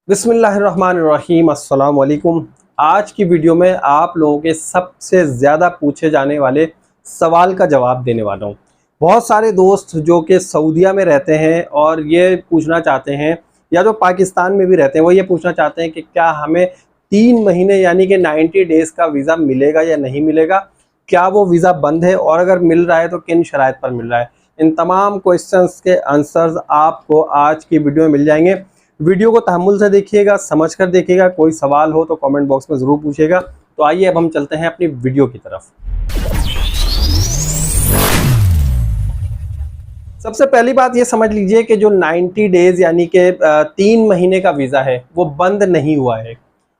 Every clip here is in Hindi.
बिस्मिल्लाहिर्रहमानिर्रहीम अस्सलाम वालेकुम। आज की वीडियो में आप लोगों के सबसे ज़्यादा पूछे जाने वाले सवाल का जवाब देने वाला हूँ। बहुत सारे दोस्त जो कि सऊदीया में रहते हैं और ये पूछना चाहते हैं, या जो पाकिस्तान में भी रहते हैं, वो ये पूछना चाहते हैं कि क्या हमें 3 महीने यानी कि 90 डेज़ का वीज़ा मिलेगा या नहीं मिलेगा, क्या वो वीज़ा बंद है और अगर मिल रहा है तो किन शराइत पर मिल रहा है। इन तमाम क्वेश्चंस के आंसर्स आपको आज की वीडियो में मिल जाएंगे। वीडियो को तहम्मुल से देखिएगा, समझ कर देखिएगा। कोई सवाल हो तो कमेंट बॉक्स में ज़रूर पूछिएगा। तो आइए अब हम चलते हैं अपनी वीडियो की तरफ। सबसे पहली बात ये समझ लीजिए कि जो 90 डेज़ यानी कि 3 महीने का वीज़ा है वो बंद नहीं हुआ है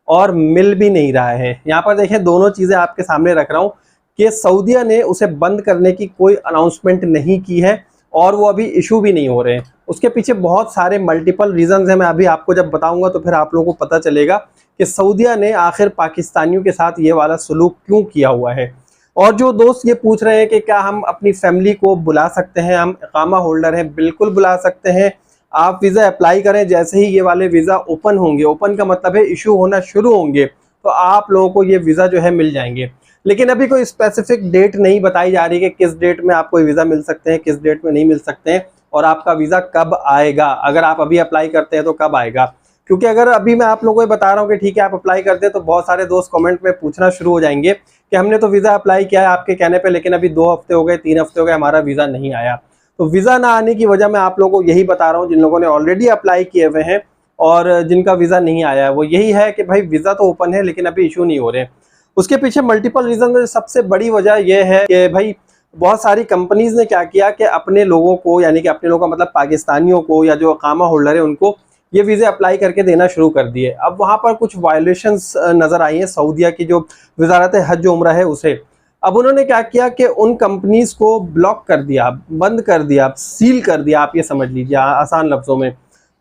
और मिल भी नहीं रहा है। यहाँ पर देखें, दोनों चीज़ें आपके सामने रख रहा हूँ कि सऊदीया ने उसे बंद करने की कोई अनाउंसमेंट नहीं की है और वो अभी इशू भी नहीं हो रहे हैं। उसके पीछे बहुत सारे मल्टीपल रीजंस हैं। मैं अभी आपको जब बताऊंगा तो फिर आप लोगों को पता चलेगा कि सऊदीया ने आखिर पाकिस्तानियों के साथ ये वाला सलूक क्यों किया हुआ है। और जो दोस्त ये पूछ रहे हैं कि क्या हम अपनी फैमिली को बुला सकते हैं, हम इकामा होल्डर हैं, बिल्कुल बुला सकते हैं। आप वीज़ा अप्लाई करें, जैसे ही ये वाले वीज़ा ओपन होंगे, ओपन का मतलब है इशू होना शुरू होंगे, तो आप लोगों को ये वीज़ा जो है मिल जाएंगे। लेकिन अभी कोई स्पेसिफिक डेट नहीं बताई जा रही कि किस डेट में आपको वीज़ा मिल सकते हैं, किस डेट में नहीं मिल सकते हैं और आपका वीज़ा कब आएगा। अगर आप अभी अप्लाई करते हैं तो कब आएगा, क्योंकि अगर अभी मैं आप लोगों को बता रहा हूँ कि ठीक है आप अप्लाई करते हैं, तो बहुत सारे दोस्त कमेंट में पूछना शुरू हो जाएंगे कि हमने तो वीज़ा अप्लाई किया है आपके कहने पे, लेकिन अभी 2 हफ्ते हो गए, 3 हफ्ते हो गए, हमारा वीज़ा नहीं आया। तो वीज़ा ना आने की वजह मैं आप लोगों को यही बता रहा हूँ, जिन लोगों ने ऑलरेडी अप्लाई किए हुए हैं और जिनका वीज़ा नहीं आया है, वो यही है कि भाई वीज़ा तो ओपन है लेकिन अभी इशू नहीं हो रहे। उसके पीछे मल्टीपल रीजन है। सबसे बड़ी वजह यह है कि भाई बहुत सारी कंपनीज ने क्या किया कि अपने लोगों को, यानी कि अपने लोगों का मतलब पाकिस्तानियों को या जो इकामा होल्डर है उनको ये वीज़े अप्लाई करके देना शुरू कर दिए। अब वहाँ पर कुछ वायलेशंस नज़र आई हैं सऊदीया की जो वजारत हज उम्रा है उसे। अब उन्होंने क्या किया कि उन कंपनीज को ब्लॉक कर दिया, बंद कर दिया, सील कर दिया। आप ये समझ लीजिए आसान लफ्ज़ों में।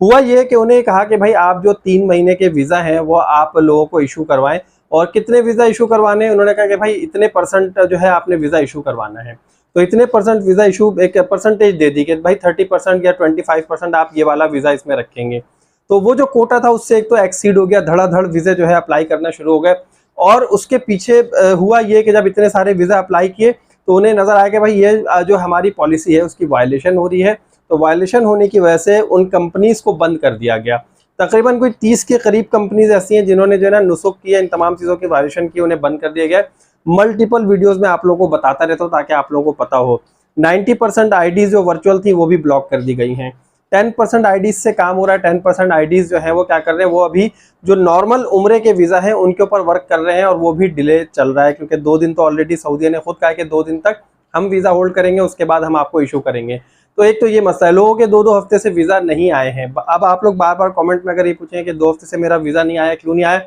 हुआ ये कि उन्हें कहा कि भाई आप जो 3 महीने के वीज़ा हैं वो आप लोगों को इशू करवाएं। और कितने वीज़ा इशू करवाने हैं, उन्होंने कहा कि भाई इतने % जो है आपने वीज़ा इशू करवाना है। तो इतने % वीज़ा इशू, एक परसेंटेज दे दी कि भाई 30% या 25% आप ये वाला वीज़ा इसमें रखेंगे। तो वो जो कोटा था उससे एक तो एक्सीड हो गया, धड़ाधड़ वीज़े जो है अप्लाई करना शुरू हो गए। और उसके पीछे हुआ ये कि जब इतने सारे वीज़ा अप्लाई किए तो उन्हें नज़र आया कि भाई ये जो हमारी पॉलिसी है उसकी वायलेशन हो रही है। तो वायलेशन होने की वजह से उन कंपनीज़ को बंद कर दिया गया। तकरीबन कोई 30 के करीब कंपनीज ऐसी हैं जिन्होंने जो है ना नुसुख किया, इन तमाम चीज़ों की वायलेशन की, उन्हें बंद कर दिया गया। मल्टीपल वीडियोस में आप लोगों को बताता रहता हूँ ताकि आप लोगों को पता हो। 90% आईडीज़ जो वर्चुअल थी वो भी ब्लॉक कर दी गई हैं। 10% आईडीज़ से काम हो रहा है। 10% आईडीज़ जो है वो क्या कर रहे हैं, वो अभी जो नॉर्मल उम्रे के वीज़ा हैं उनके ऊपर वर्क कर रहे हैं और वो भी डिले चल रहा है, क्योंकि 2 दिन तो ऑलरेडी सऊदीया ने खुद कहा कि 2 दिन तक हम वीज़ा होल्ड करेंगे, उसके बाद हम आपको इशू करेंगे। तो एक तो ये मसला है, लोगों के 2-2 हफ्ते से वीज़ा नहीं आए हैं। अब आप लोग बार बार कमेंट में अगर ये पूछें कि 2 हफ्ते से मेरा वीज़ा नहीं आया, क्यों नहीं आया,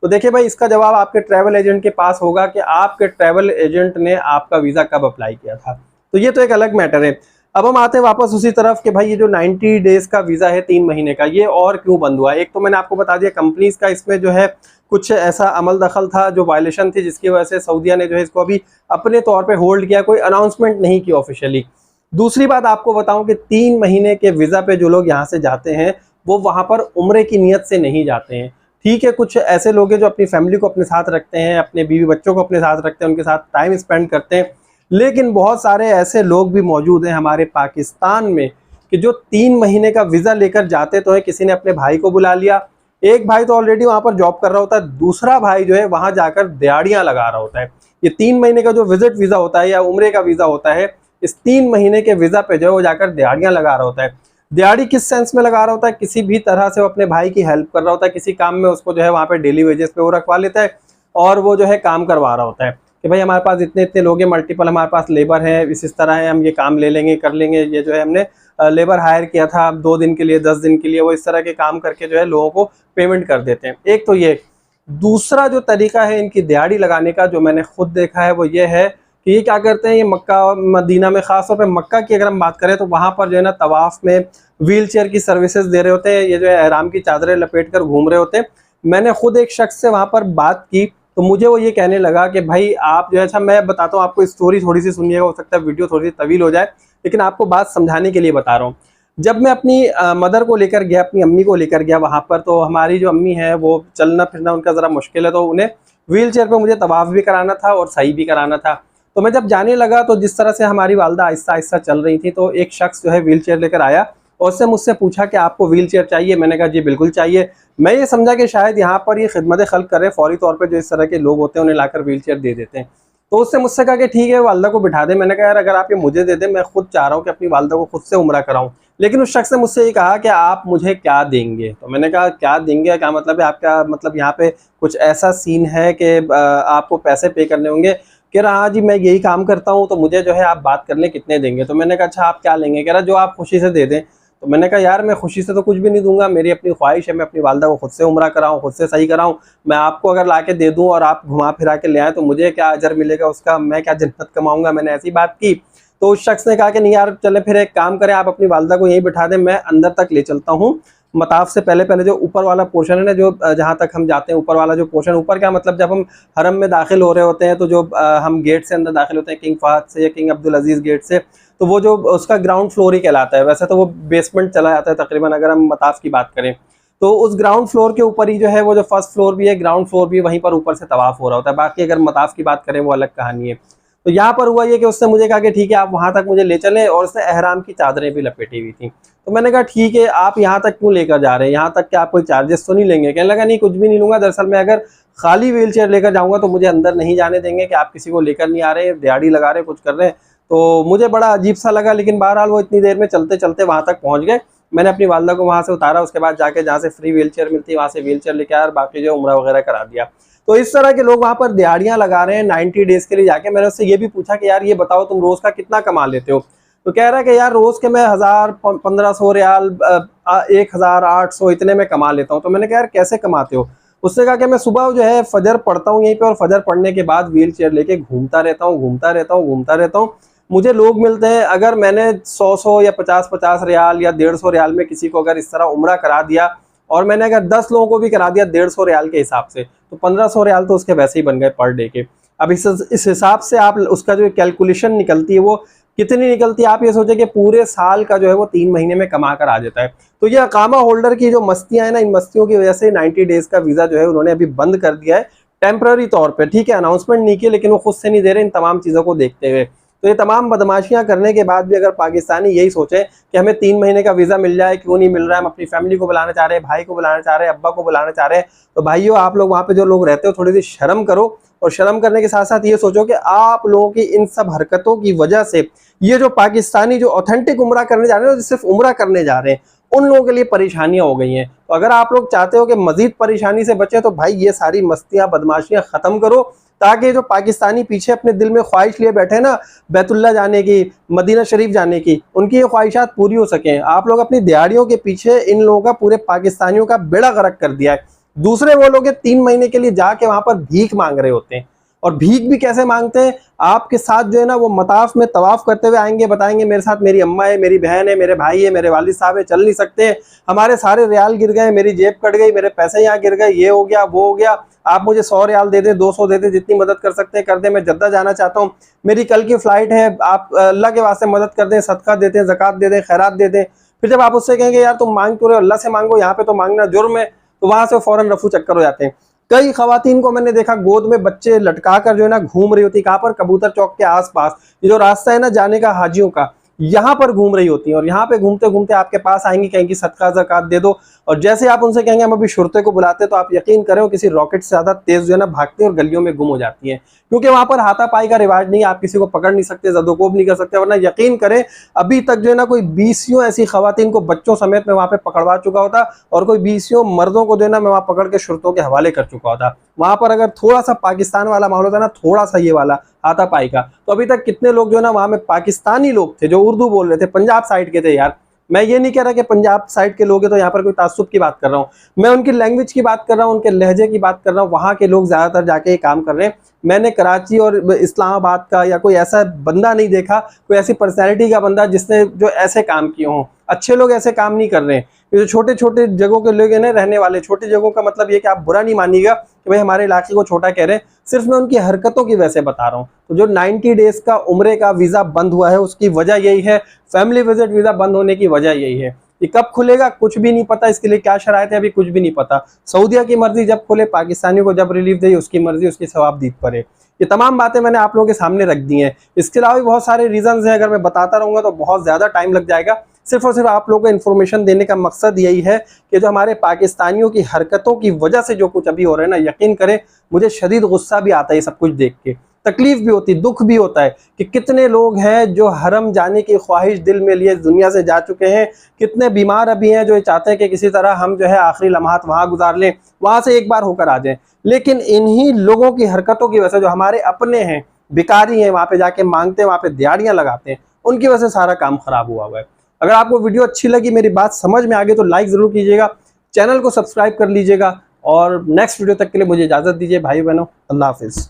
तो देखिए भाई इसका जवाब आपके ट्रैवल एजेंट के पास होगा कि आपके ट्रैवल एजेंट ने आपका वीज़ा कब अप्लाई किया था। तो ये तो एक अलग मैटर है। अब हम आते हैं वापस उसी तरफ कि भाई ये जो 90 डेज़ का वीज़ा है 3 महीने का, ये और क्यों बंद हुआ है। एक तो मैंने आपको बता दिया कंपनीज का इसमें जो है कुछ ऐसा अमल दखल था, जो वायलेशन थी, जिसकी वजह से सऊदीया ने जो है इसको अभी अपने तौर पर होल्ड किया, कोई अनाउंसमेंट नहीं की ऑफिशियली। दूसरी बात आपको बताऊं कि 3 महीने के वीज़ा पे जो लोग यहाँ से जाते हैं वो वहाँ पर उम्रे की नीयत से नहीं जाते हैं। ठीक है, कुछ ऐसे लोग हैं जो अपनी फैमिली को अपने साथ रखते हैं, अपने बीवी बच्चों को अपने साथ रखते हैं, उनके साथ टाइम स्पेंड करते हैं। लेकिन बहुत सारे ऐसे लोग भी मौजूद हैं हमारे पाकिस्तान में कि जो 3 महीने का वीज़ा लेकर जाते तो है। किसी ने अपने भाई को बुला लिया, एक भाई तो ऑलरेडी वहाँ पर जॉब कर रहा होता है, दूसरा भाई जो है वहाँ जाकर दिहाड़ियाँ लगा रहा होता है। ये 3 महीने का जो विजिट वीज़ा होता है या उम्रे का वीज़ा होता है, इस 3 महीने के वीज़ा पे जो है वो जाकर दिहाड़ियाँ लगा रहा होता है। दिहाड़ी किस सेंस में लगा रहा होता है, किसी भी तरह से वो अपने भाई की हेल्प कर रहा होता है, किसी काम में उसको जो है वहाँ पे डेली वेजेस पे वो रखवा लेता है और वो जो है काम करवा रहा होता है कि भाई हमारे पास इतने इतने लोग हैं, मल्टीपल हमारे पास लेबर है, इस तरह है, हम ये काम ले लेंगे, कर लेंगे। ये जो है हमने लेबर हायर किया था 2 दिन के लिए, 10 दिन के लिए, वो इस तरह के काम करके जो है लोगों को पेमेंट कर देते हैं। एक तो ये। दूसरा जो तरीका है इनकी दिहाड़ी लगाने का, जो मैंने खुद देखा है, वो ये है कि ये क्या करते हैं, ये मक्का और मदीना में, ख़ासतौर पे मक्का की अगर हम बात करें तो वहाँ पर जो है ना तवाफ़ में व्हील चेयर की सर्विसेज दे रहे होते हैं। ये जो है एहराम की चादरें लपेट कर घूम रहे होते हैं। मैंने खुद एक शख्स से वहाँ पर बात की तो मुझे वो ये कहने लगा कि भाई आप जो है, अच्छा मैं बताता हूँ आपको स्टोरी, थोड़ी सी सुनिएगा, हो सकता है वीडियो थोड़ी सी तवील हो जाए, लेकिन आपको बात समझाने के लिए बता रहा हूँ। जब मैं अपनी मदर को लेकर गया, अपनी अम्मी को लेकर गया वहाँ पर, तो हमारी जो अम्मी है वो चलना फिरना उनका ज़रा मुश्किल है, तो उन्हें व्हील चेयर पर मुझे तवाफ़ भी कराना था और सही भी कराना था। तो मैं जब जाने लगा तो जिस तरह से हमारी वालदा आहिस्ता आहिस्ता चल रही थी, तो एक शख्स जो है व्हील चेयर लेकर आया और उससे मुझसे पूछा कि आपको व्हील चेयर चाहिए? मैंने कहा जी बिल्कुल चाहिए। मैं ये समझा कि शायद यहाँ पर ये खिदमत खल्क कर रहे हैं, फौरी तौर पे जो इस तरह के लोग होते हैं उन्हें लाकर व्हील चेयर दे देते हैं। तो उससे मुझसे कहा कि ठीक है वालदा को बिठा दे। मैंने कहा यार अगर आप ये मुझे दे दें, मैं खुद चाह रहा हूँ कि अपनी वालदा को खुद से उम्रा कराऊँ। लेकिन उस शख्स ने मुझसे ये कहा कि आप मुझे क्या देंगे? तो मैंने कहा क्या देंगे, क्या मतलब है आपका? मतलब यहाँ पे कुछ ऐसा सीन है कि आपको पैसे पे करने होंगे? कह रहा हाँ जी मैं यही काम करता हूँ, तो मुझे जो है आप बात कर लें कितने देंगे। तो मैंने कहा अच्छा आप क्या लेंगे? कह रहा जो आप खुशी से दे दें। तो मैंने कहा यार मैं खुशी से तो कुछ भी नहीं दूंगा, मेरी अपनी ख्वाहिश है मैं अपनी वालदा को खुद से उम्रा कराऊँ, खुद से सही कराऊँ। मैं आपको अगर ला के दे दूँ और आप घुमा फिरा के ले आएँ तो मुझे क्या अजर मिलेगा उसका, मैं क्या जन्नत कमाऊँगा? मैंने ऐसी बात की। तो उस शख्स ने कहा कि नहीं यार चले फिर एक काम करें, आप अपनी वालदा को यहीं बिठा दें, मैं अंदर तक ले चलता हूँ। मताफ से पहले पहले जो ऊपर वाला पोर्शन है ना, जो जहाँ तक हम जाते हैं ऊपर वाला जो पोर्शन, ऊपर क्या मतलब जब हम हरम में दाखिल हो रहे होते हैं तो जो हम गेट से अंदर दाखिल होते हैं किंग फहद से या किंग अब्दुल अजीज़ गेट से, तो वो जो उसका ग्राउंड फ्लोर ही कहलाता है, वैसे तो वो बेसमेंट चला जाता है तकरीबन अगर हम मताफ की बात करें। तो उस ग्राउंड फ्लोर के ऊपर ही जो है वो जो फर्स्ट फ्लोर भी है, ग्राउंड फ्लोर भी, वहीं पर ऊपर से तवाफ हो रहा होता है। बाकी अगर मताफ की बात करें वो अलग कहानी है। तो यहाँ पर हुआ ये कि उसने मुझे कहा कि ठीक है आप वहाँ तक मुझे ले चलें, और उसने एहराम की चादरें भी लपेटी हुई थी। तो मैंने कहा ठीक है आप यहाँ तक क्यों लेकर जा रहे हैं, यहाँ तक क्या आप कोई चार्जेस तो नहीं लेंगे? कहने लगा नहीं कुछ भी नहीं लूँगा, दरअसल मैं अगर खाली व्हील चेयर लेकर जाऊँगा तो मुझे अंदर नहीं जाने देंगे कि आप किसी को लेकर नहीं आ रहे, दिहाड़ी लगा रहे, कुछ कर रहे हैं। तो मुझे बड़ा अजीब सा लगा, लेकिन बहरहाल वो इतनी देर में चलते चलते वहाँ तक पहुँच गए। मैंने अपनी वालदा को वहाँ से उतारा, उसके बाद जाके जहाँ से फ्री व्हील चेयर मिलती है वहाँ से व्हील चेयर लेके आया और बाकी जो उम्रा वगैरह करा दिया। तो इस तरह के लोग वहाँ पर दिहाड़ियाँ लगा रहे हैं 90 डेज के लिए जाके। मैंने उससे ये भी पूछा कि यार ये बताओ तुम रोज़ का कितना कमा लेते हो? तो कह रहा है कि यार रोज़ के मैं 1000 1500 रियाल 1800 इतने में कमा लेता हूँ। तो मैंने कहा यार कैसे कमाते हो? उसने कहा कि मैं सुबह जो है फजर पढ़ता हूँ यहीं पे, और फजर पढ़ने के बाद व्हील चेयर लेके घूमता रहता हूँ, घूमता रहता हूँ, घूमता रहता हूँ। मुझे लोग मिलते हैं, अगर मैंने 100 या 50 रियाल या 150 रियाल में किसी को अगर इस तरह उम्रा करा दिया, और मैंने अगर 10 लोगों को भी करा दिया 150 रियाल के हिसाब से, तो 1500 रियाल तो उसके वैसे ही बन गए पर डे के। अब इस हिसाब से आप उसका जो कैलकुलेशन निकलती है वो कितनी निकलती है, आप ये सोचें कि पूरे साल का जो है वो 3 महीने में कमा कर आ जाता है। तो ये अकामा होल्डर की जो मस्तियां हैं ना, इन मस्तियों की वजह से 90 डेज का वीज़ा जो है उन्होंने अभी बंद कर दिया है टेम्पररी तौर पर। ठीक है अनाउंसमेंट नहीं की, लेकिन वो खुद से नहीं दे रहे इन तमाम चीज़ों को देखते हुए। तो ये तमाम बदमाशियां करने के बाद भी अगर पाकिस्तानी यही सोचे कि हमें 3 महीने का वीज़ा मिल जाए, क्यों नहीं मिल रहा है, हम अपनी फैमिली को बुलाना चाह रहे हैं, भाई को बुलाना चाह रहे हैं, अब्बा को बुलाना चाह रहे हैं, तो भाइयों आप लोग वहाँ पे जो लोग रहते हो थोड़ी सी शर्म करो। और शर्म करने के साथ साथ ये सोचो कि आप लोगों की इन सब हरकतों की वजह से ये जो पाकिस्तानी जो ऑथेंटिक उम्रा करने जा रहे हैं, जो सिर्फ उम्रा करने जा रहे हैं, उन लोगों के लिए परेशानियां हो गई हैं। तो अगर आप लोग चाहते हो कि मजीद परेशानी से बचे, तो भाई ये सारी मस्तियां बदमाशियां खत्म करो, ताकि जो पाकिस्तानी पीछे अपने दिल में ख्वाहिश लिए बैठे ना बैतुल्ला जाने की, मदीना शरीफ जाने की, उनकी ये ख्वाहिशात पूरी हो सकें। आप लोग अपनी दिहाड़ियों के पीछे इन लोगों का, पूरे पाकिस्तानियों का बेड़ा गर्क कर दिया है। दूसरे वो लोग 3 महीने के लिए जाके वहां पर भीख मांग रहे होते हैं, और भीख भी कैसे मांगते हैं, आपके साथ जो है ना वो मताफ में तवाफ करते हुए आएंगे, बताएंगे मेरे साथ मेरी अम्मा है, मेरी बहन है, मेरे भाई है, मेरे वालिद साहब है, चल नहीं सकते, हमारे सारे रियाल गिर गए, मेरी जेब कट गई, मेरे पैसे यहाँ गिर गए, ये हो गया वो हो गया, आप मुझे 100 रियाल दे दे, 200 दे दे, जितनी मदद कर सकते हैं कर दे, मैं जद्दा जाना चाहता हूँ, मेरी कल की फ्लाइट है, आप अल्लाह के वास्ते मदद कर दें, सदका देते हैं, ज़कात दे दें, खैरात दे दें। फिर जब आप उससे कहेंगे यार तुम मांग क्यों रहे हो, अल्लाह से मांगो, यहाँ पे तो मांगना जुर्म है, तो वहां से फौरन रफू चक्कर हो जाते हैं। कई खवातीन को मैंने देखा गोद में बच्चे लटका कर जो है ना घूम रही होती, कहाँ पर, कबूतर चौक के आसपास, ये जो रास्ता है ना जाने का हाजियों का, यहाँ पर घूम रही होती हैं, और यहाँ पे घूमते घूमते आपके पास आएंगी, कहेंगी सदका ज़कात दे दो, और जैसे आप उनसे कहेंगे हम अभी शुरते को बुलाते, तो आप यकीन करें किसी रॉकेट से ज़्यादा तेज़ जो है ना भागती और गलियों में गुम हो जाती हैं, क्योंकि वहाँ पर हाथापाई का रिवाज नहीं है, आप किसी को पकड़ नहीं सकते, जदोकोब नहीं कर सकते। वरना यकीन करें अभी तक जो है ना कोई 20 ऐसी खवातीन को बच्चों समेत मैं वहाँ पे पकड़वा चुका होता, और कोई 20 मर्दों को जो है ना मैं वहाँ पकड़ के शुरतों के हवाले कर चुका होता। वहाँ पर अगर थोड़ा सा पाकिस्तान वाला माहौल होता ना, थोड़ा सा ये वाला हाथापाई का, तो अभी तक कितने लोग जो है ना वहाँ में पाकिस्तानी लोग थे जो उर्दू बोल रहे थे, पंजाब साइड के थे यार, मैं ये नहीं कह रहा कि पंजाब साइड के लोग हैं तो यहाँ पर कोई तासुब की बात कर रहा हूँ, मैं उनकी लैंग्वेज की बात कर रहा हूँ, उनके लहजे की बात कर रहा हूँ। वहाँ के लोग ज़्यादातर जाके ये काम कर रहे हैं। मैंने कराची और इस्लामाबाद का या कोई ऐसा बंदा नहीं देखा, कोई ऐसी पर्सनैलिटी का बंदा जिसने जो ऐसे काम किए हों। अच्छे लोग ऐसे काम नहीं कर रहे हैं। ये जो छोटे छोटे जगहों के लोग हैं ना रहने वाले, छोटी जगहों का मतलब ये कि आप बुरा नहीं मानिएगा, कि भाई हमारे इलाके को छोटा कह रहे हैं, सिर्फ मैं उनकी हरकतों की वजह से बता रहा हूँ। तो जो 90 डेज का उम्रे का वीजा बंद हुआ है उसकी वजह यही है, फैमिली विजिट वीजा बंद होने की वजह यही है। ये कब खुलेगा कुछ भी नहीं पता, इसके लिए क्या शराइत है अभी कुछ भी नहीं पता। सऊदीया की मर्जी जब खुले, पाकिस्तानियों को जब रिलीफ दे उसकी मर्जी, उसकी सवाबदीद पर है। ये तमाम बातें मैंने आप लोगों के सामने रख दी हैं। इसके अलावा भी बहुत सारे रीजंस हैं, अगर मैं बताता रहूंगा तो बहुत ज्यादा टाइम लग जाएगा। सिर्फ और सिर्फ आप लोगों को इन्फॉर्मेशन देने का मकसद यही है कि जो हमारे पाकिस्तानियों की हरकतों की वजह से जो कुछ अभी हो रहा है ना, यकीन करें मुझे शदीद गुस्सा भी आता है सब कुछ देख के, तकलीफ भी होती, दुख भी होता है कि कितने लोग हैं जो हरम जाने की ख्वाहिश दिल में लिए दुनिया से जा चुके हैं, कितने बीमार अभी हैं जो चाहते हैं कि किसी तरह हम जो है आखिरी लम्हात वहां गुजार लें, वहां से एक बार होकर आ जाएं। लेकिन इन्हीं लोगों की हरकतों की वजह से जो हमारे अपने हैं, भिखारी हैं, वहां पे जाके मांगते हैं, वहां पे दिहाड़ियां लगाते हैं, उनकी वजह से सारा काम खराब हुआ है। अगर आपको वीडियो अच्छी लगी, मेरी बात समझ में आ गई तो लाइक जरूर कीजिएगा, चैनल को सब्सक्राइब कर लीजिएगा और नेक्स्ट वीडियो तक के लिए मुझे इजाजत दीजिए भाई बहनों, अल्लाह हाफिज।